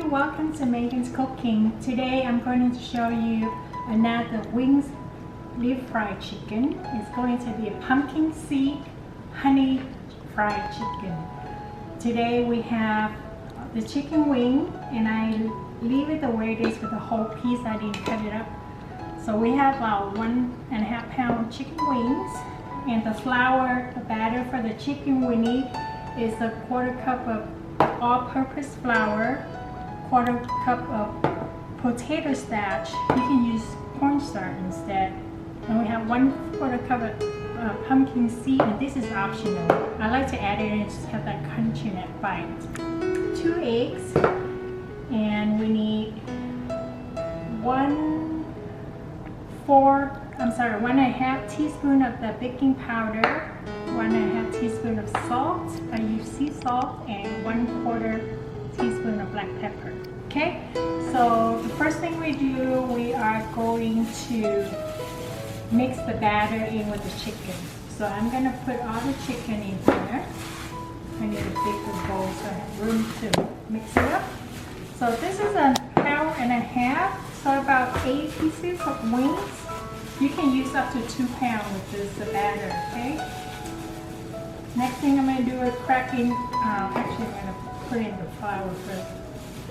welcome to Megan's Cooking. Today I'm going to show you another wings deep fried chicken. It's going to be a pumpkin seed honey fried chicken. Today we have the chicken wing, and I leave it the way it is with the whole piece. I didn't cut it up. So we have about 1.5 pound chicken wings, and the flour, the batter for the chicken we need is a 1/4 cup of all-purpose flour, 1/4 cup of potato starch. You can use cornstarch instead. And we have 1/4 cup of pumpkin seed, and this is optional. I like to add it and just have that crunch in that bite. 2 eggs, and we need 1.5 teaspoon of the baking powder, 1.5 teaspoon of salt. I use sea salt, and 1/4 teaspoon of black pepper. Okay, so the first thing we do, we are going to mix the batter in with the chicken. So I'm going to put all the chicken in here. I need a bigger bowl so I have room to mix it up. So this is 1.5 pounds, so about 8 pieces of wings. You can use up to 2 pounds with this batter, okay? Next thing I'm going to do is cracking, actually I'm going to put in the flour first.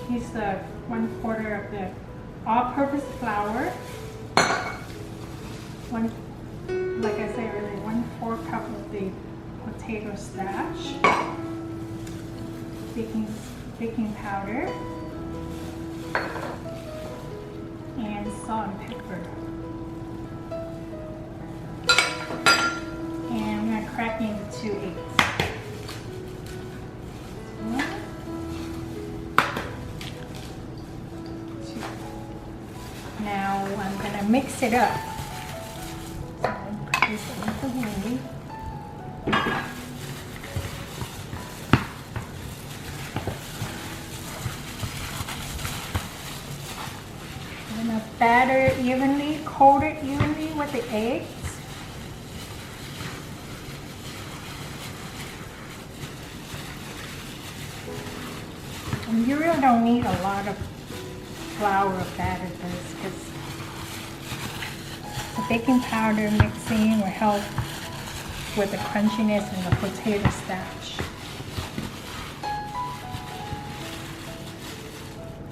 Here's the 1/4 of the all-purpose flour. Like I said earlier, 1/4 cup of the potato starch, baking powder, and salt and pepper. And I'm going to crack in the 2 eggs. Now I'm going to mix it up. So I'm going to put this in the wing. I'm going to batter evenly, coat it evenly with the eggs. And you really don't need a lot of flour or batter this, because the baking powder mixing will help with the crunchiness and the potato starch.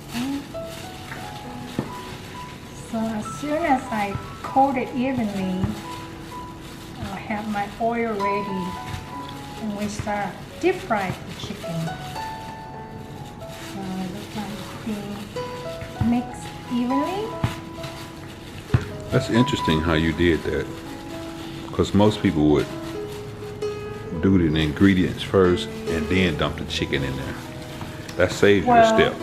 Okay. So as soon as I coat it evenly, I'll have my oil ready, and we start deep fry the chicken. So it looks like it's being mixed evenly. That's interesting how you did that, because most people would do the ingredients first and then dump the chicken in there. That saves you a step.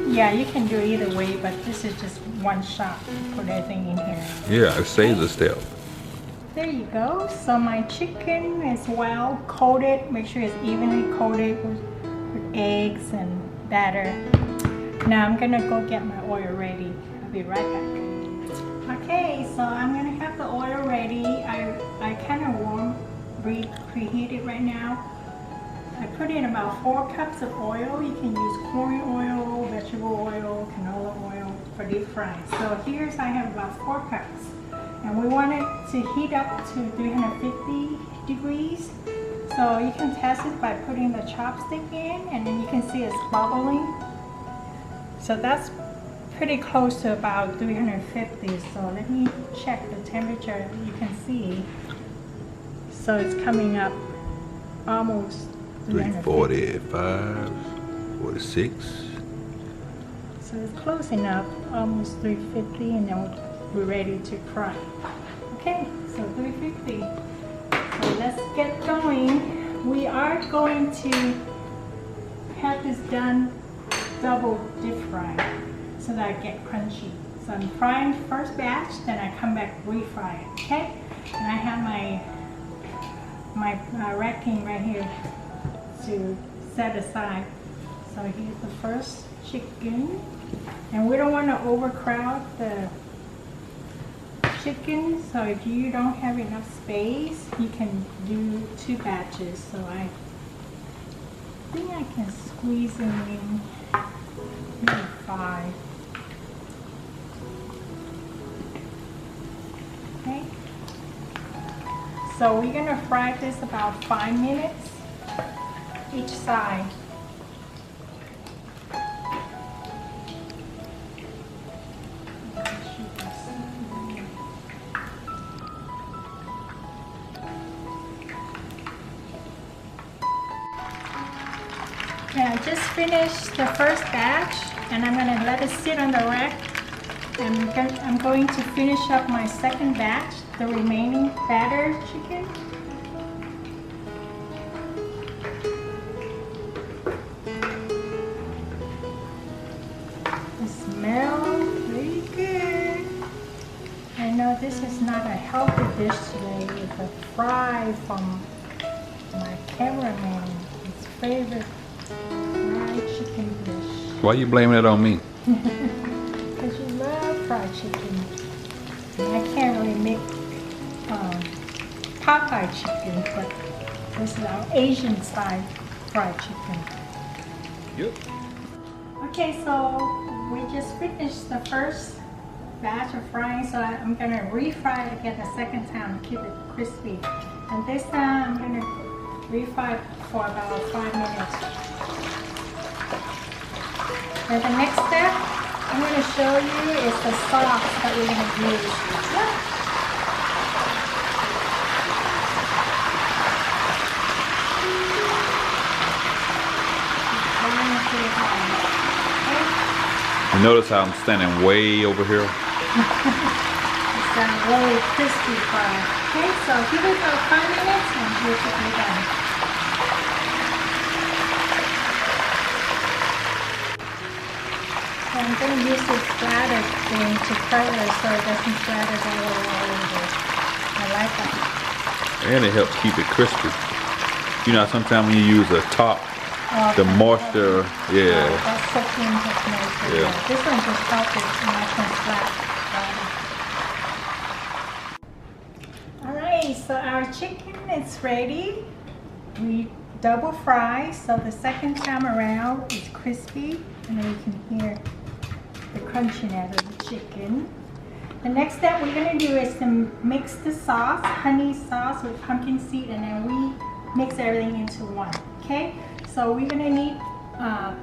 Yeah, you can do either way, but this is just one shot. Put everything in here. Yeah, it saves a step. There you go. So my chicken is well coated. Make sure it's evenly coated with eggs and batter. Now I'm gonna go get my oil ready. I'll be right back. Okay, so I'm gonna have the oil ready. I kind of preheat it right now. I put in about 4 cups of oil. You can use corn oil, vegetable oil, canola oil for deep frying. So here's, I have about 4 cups. And we want it to heat up to 350 degrees. So you can test it by putting the chopstick in, and then you can see it's bubbling. So that's pretty close to about 350. So let me check the temperature. You can see. So it's coming up almost 345, 46. So it's close enough, almost 350, and then we're ready to fry. Okay, so 350. So let's get going. We are going to have this done double deep fry so that I get crunchy. So I'm frying the first batch, then I come back refry it. Okay, and I have my racking right here to set aside. So here's the first chicken, and we don't want to overcrowd the chicken, so if you don't have enough space, you can do 2 batches. So I think I can squeeze them in maybe 5. Okay. So we're gonna fry this about 5 minutes each side. Okay, I just finished the first batch and I'm gonna let it sit on the rack. And I'm going to finish up my second batch, the remaining batter chicken. It smells really good. I know this is not a healthy dish today. It's a fry from my cameraman, his favorite fried chicken dish. Why you blaming it on me? Because you love fried chicken. And I can't really make Popeye chicken, but this is our Asian side fried chicken. Yep. Okay, so we just finished the first batch of frying, so I'm going to refry it again the second time to keep it crispy. And this time I'm going to refry it for about 5 minutes. And the next step I'm going to show you is the sauce that we're going to use. You notice how I'm standing way over here? It's a really crispy fry. Okay, so give it about 5 minutes and we'll put it done. So I'm going to use this splatter thing to cover so it doesn't splatter all over. I like that. And it helps keep it crispy. You know, sometimes when you use a top, the moisture, yeah. That's soaking into moisture. Yeah. This one just helps it nice and flat. Alright, so our chicken is ready. We double fry, so the second time around it's crispy, and then you can hear the crunchiness of the chicken. The next step we're going to do is to mix the sauce, honey sauce with pumpkin seed, and then we mix everything into one. Okay, so we're going to need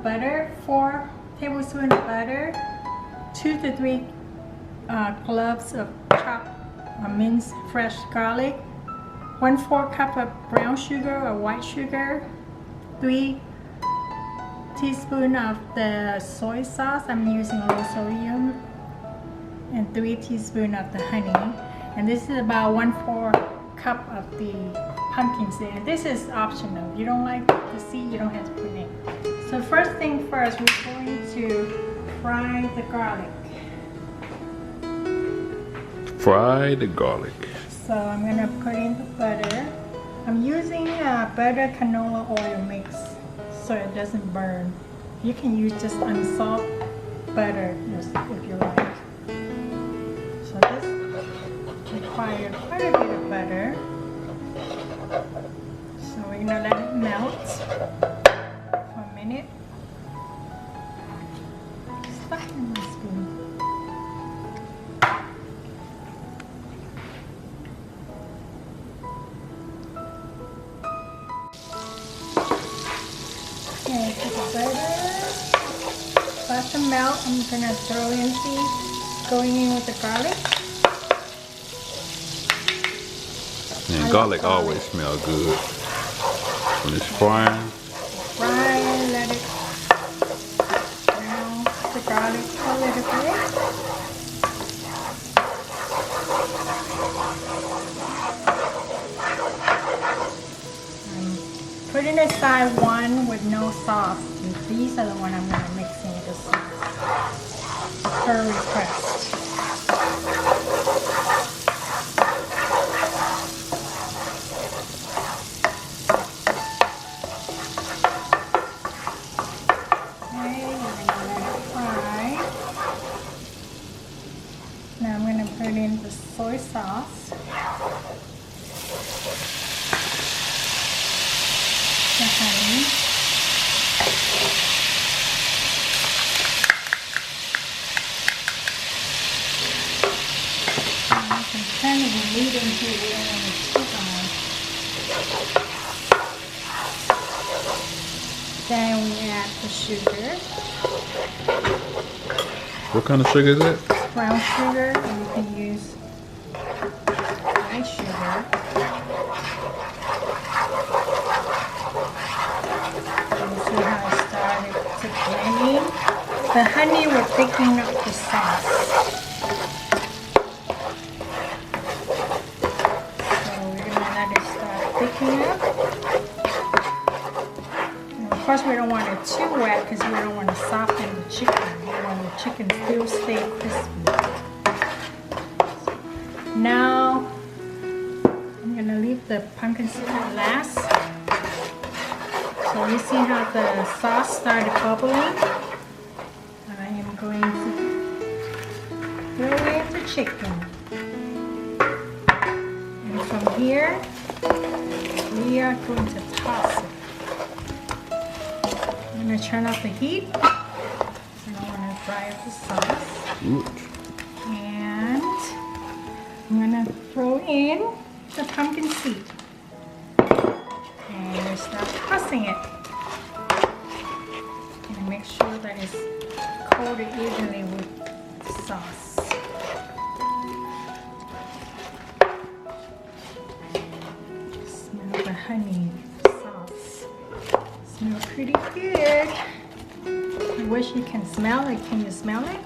butter, 4 tablespoons of butter, 2 to 3 cloves of chopped minced fresh garlic, 1/4 cup of brown sugar or white sugar, 3 teaspoons of the soy sauce. I'm using low sodium, and 3 teaspoons of the honey. And this is about 1/4 cup of the pumpkin seed. And this is optional. If you don't like the seed, you don't have to put it in. So first thing first, we're going to fry the garlic. Fry the garlic. So I'm going to put in the butter. I'm using butter canola oil mix so it doesn't burn. You can use just unsalt butter if you like. So this requires quite a bit of butter. So we're going to let it melt for a minute. Stuck in my spoon. Okay, put the butter. Start to melt. I'm going to throw in going in with the garlic. And garlic always smells good when it's frying. Fry and let it brown the garlic a little bit. Putting aside one with no sauce. And these are the one I'm going to mix in with the sauce. Per request. Okay, we're going to let it fry. Now I'm going to put in the soy sauce. The honey. Then we add the sugar, What kind of sugar is that? brown sugar, and you can use white sugar. You see how I started to blending? The honey will thicken up the sauce. So we're gonna let it start thickening up. And of course, we don't want it too wet because we don't want to soften the chicken. We want the chicken still stay crispy. Now I'm gonna leave the pumpkin seed at last. So you see how the sauce started bubbling? I am going to throw in the chicken. And from here, we are going to toss it. I'm going to turn off the heat. I don't want to fry up the sauce. Oops. And I'm going to throw in the pumpkin seed. And start tossing it. And make sure that it's coated evenly with the sauce. Smell the honey sauce. Smells pretty good. I wish you can smell it. Can you smell it?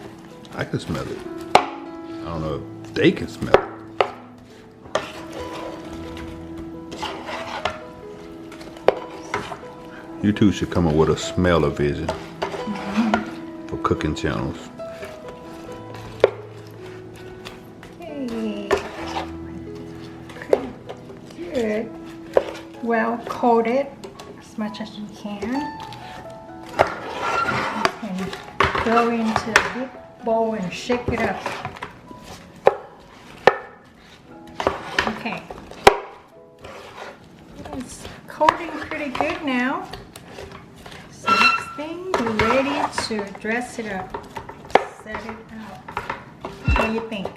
I can smell it. I don't know if they can smell it. You two should come up with a smell-o-vision for cooking channels. Okay. Pretty good. Well coated as much as you can. You can throw into a big bowl and shake it up. Okay. It's coating pretty good now. So next thing, we're ready to dress it up. Set it out. What do you think?